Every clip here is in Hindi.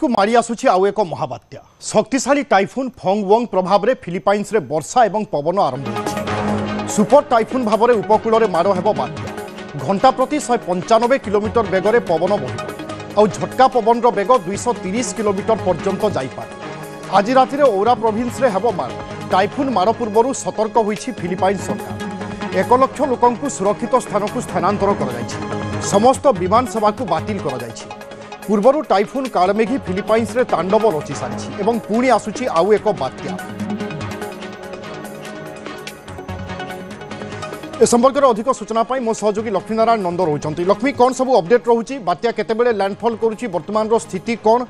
को मारी आसुछि आउ एक महाबात्या शक्तिशाली टाइफुन फंगवंग प्रभाव में फिलिपाइन्स रे वर्षा और पवन आरंभ होइछि। सुपर टाइफुन भाव में उपकूल में माड़ हेब बात्या घंटा प्रति 195 किलोमीटर बेगर पवन बहिब आउ झटका पवन बेग 230 किलोमीटर पर्यंत जाइपारे। आज राति ओरा प्रोविंस रे हेब माड़। टाइफुन माड़ पूर्व सतर्क होइछि फिलिपाइन्स सरकार। 1 लाख लोकंकु सुरक्षित स्थान को स्थानांतर कर समस्त विमान सेवा को बातिल कर पूर्वर टाइफुन कालमेघी फिलिपाइन्स रे तांडव रचि सारी एवं पुणी आसुची आउ एक बात्या। ए संपर्क में अधिक सूचना पाई मो सहयोगी लक्ष्मीनारायण नंद रहुचंती। लक्ष्मी कौन सब अपडेट रहुची बात्या केतेबेले लैंडफॉल करूची वर्तमान रो स्थिति कौन?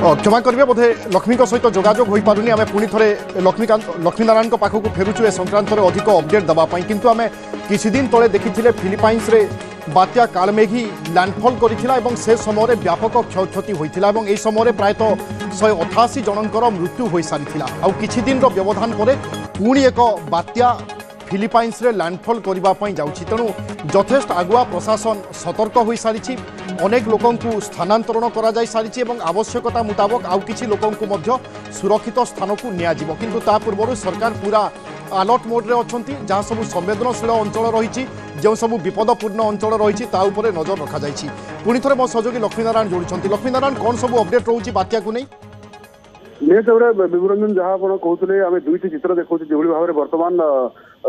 क्षमा करेंगे बोधे लक्ष्मी सहित जोगाजोग हो पारुनी आम पुणी थे लक्ष्मीनारायण पाखक फेरुचु ए संक्रांत अधिक अपडेट देवाई किंतु आम किसी दिन तले देखी फिलिपाइन्स रे बात्या कालमेघी लैंडफॉल करथिला एवं से समय व्यापक क्षयक्षति होइथिला एवं एई समय प्रायतः 188 जनकर मृत्यु हो सारी आ किछि दिन रो व्यवधान पर पुणी एक बात्या फिलिपाइन्स रे लैंडफॉल करने जाउछि। तेणु यथेष्ट आगुआ प्रशासन सतर्क हो सारी अनेक लोकंकु स्थानांतरण करा जाय सारी एवं आवश्यकता मुताबक आउ किछि लोकंकु मध्य सुरक्षित स्थान को नियाजिबो किंतु ता पूर्व सरकार पूरा अलर्ट मोड रे अछंती। जहाँ सब संवेदनशील अंचल रही जो सब विपदपूर्ण अंचल रही नजर रखा जायछि। पुणी थे मो सहयोगी लक्ष्मीनारायण जोड़ी। लक्ष्मीनारायण कौन सब अपडेट रोचे बात्या को नहीं? निहत भाव विवरंजन जहाँ आप कहते आम दुईटी चित्र देखा जो भाव में बर्तमान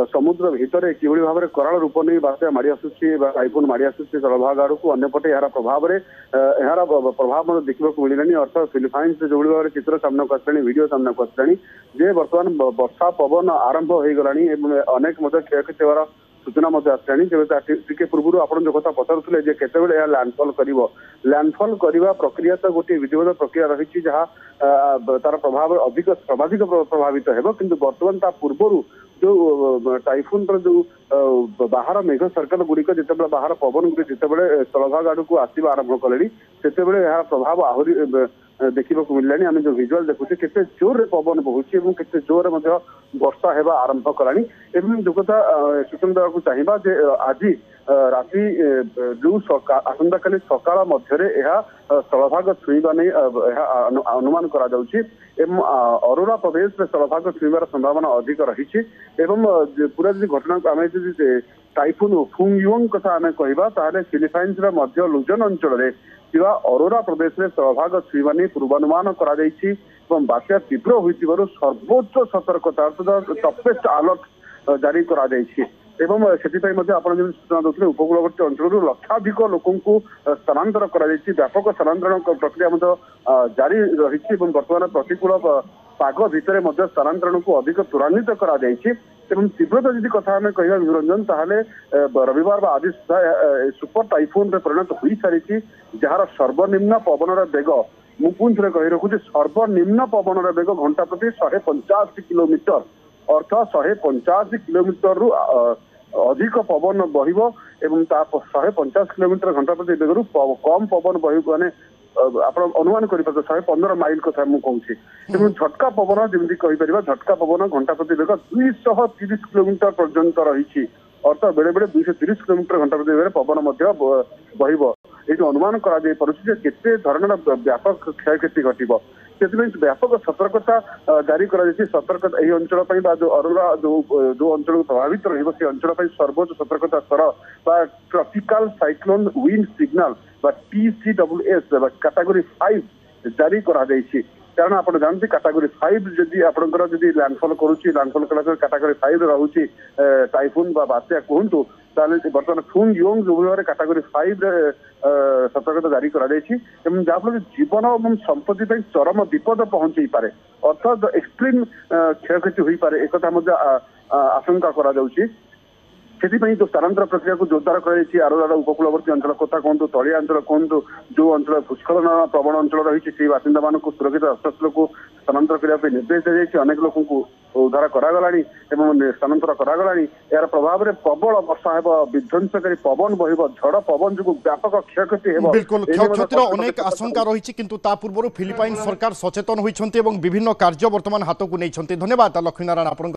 समुद्र भितर कि भाव में कराल रूप नहीं बात्या माड़ी आसूची टाइफुन माड़ी आसूची स्थलभाग आड़ को अंपटे यार प्रभाव में यार प्रभाव देखा मिललानी। अर्थात फिलिपाइन्स जो भाव में चित्र सामना को आसानी वीडियो सामना को आसानी जे बर्तमान वर्षा पवन आरंभ हो गलानी अनेक क्षयक्षति होवार सूचना आसानी। टे पूर्व आप जो कथा पचारुले केतबेले लैंडफॉल लैंडफॉल करने प्रक्रिया तो गोटे विधिवत प्रक्रिया रही जहाँ तार प्रभाव अधिक सर्वाधिक प्रभावित हो कि बर्तमान ता पूर्व जो टाइफुन जो बाहर मेघ सर्कल गुड़िक जिते बाहर पवन गुड़ी जिते स्थलभाग आड़ को आसवा आरंभ कले से प्रभाव आहरी देखा मिललानी। आम जो विजुआल देखुचे केते जोर पवन बहुची और केते जोर वर्षा हेबा आरंभ कलानी। एवं जो कथा सूचना देवाक चाहिए जे आज राति जो आसंता काली सकाळ मध्यरे स्थलभाग छुईबा नहीं अनुमान करा जाउछि एवं अरोरा प्रदेश में स्थलभाग छुईबार संभावना अधिक रही। पूरा जी घटना आम टाइफुन फुंगयुंग कथा आम कहवा ताले फिलिपाइन्स मध्य लुजन अंचल में अरोरा प्रदेश में स्थलभाग छुईबा नहीं पूर्वानुमान करा जायछि एवं बात्या तीव्र होइतिबारु सर्वोच्च सतर्कता टफेस्ट अलर्ट जारी करा जायछि। एवं से सूचना देते उपकूलवर्ती अंचल लक्षाधिक लोक स्थानांतर कर व्यापक स्थानांतरण प्रक्रिया जारी रही। बर्तमान प्रतिकूल पाग भितर स्थानांतरण को अधिक त्वरान्वित कर तीव्रता जी कथा आम कह विरंजन ताहले रविवार आज सुधा सुपर टाइफुन परिणत हो सारी जार सर्वनिम्न पवन बेग मुझे कही रखुच्छी सर्वनिम्न पवन बेग घंटा प्रति 185 किलोमीटर अर्थात 185 किलोमीटर रु अधिक पवन बहिब एवं 150 किलोमीटर घंटा प्रति बेगर कम पवन बहिब माने आप अनुमान कर 115 माइल कथा मुझे कहूँ झटका पवन जमी कहीपर झटका पवन घंटा प्रति बेग 230 किलोमीटर पर्यंत रही अर्थात बेले बेले 230 किलोमीटर घंटा प्रति बेग पवन बहिब। ये अनुमान करते धरण व्यापक क्षयक्षति घटव से व्यापक सतर्कता जारी कर सतर्कता यही अंचल जो अरोरा जो अंचल प्रभावित रही अंचल सर्वोच्च सतर्कता स्तर tropical cyclone wind signal TCWS category 5 जारी करा कारण आप जानते कैटेगरी 5 जदि आपंकर जदि लैंडफॉल करुच्ची लैंडफॉल कला कैटेगरी 5 रोचे टाइफुन बात्या कहतु बर्तमान फुंगयुंग जो भाव में कैटेगरी 5 सतर्कता जारी जहाँफल जीवन और संपत्ति चरम विपद पहुंचे पारे अर्थात एक्सट्रीम क्षयक्षति हो पारे एक आशंका करा जो स्थानांतर प्रक्रिया को जोरदार कर आरोरा उपकूलवर्ती अंचल कथा कहतु तलिया अंचल कहतु जो अंचल भूस्खलन प्रवण अंचल रही बासिंदा मान सुरक्षित स्थल को स्थानांतर करने निर्देश दी जाए। अनेक लोक ଉଦ୍ଧାର କରାଗଲାଣି ଏବଂ ସ୍ଥାନାନ୍ତର କରାଗଲାଣି। ଏହାର ପ୍ରଭାବରେ ପ୍ରବଳ ବର୍ଷା ହେବ, ବିଧ୍ୱଂସକାରୀ ପବନ ବହିବ, ଝଡ଼ ପବନ ଯୋଗୁଁ ବ୍ୟାପକ କ୍ଷୟକ୍ଷତି ହେବ। बिल्कुल क्षयक्षतिर अनेक आशंका रही किंतु ता पूर्व फिलिपाइन सरकार सचेतन होती और विभिन्न कार्य बर्तमान हाथ को नहीं। धन्यवाद लक्ष्मीनारायण।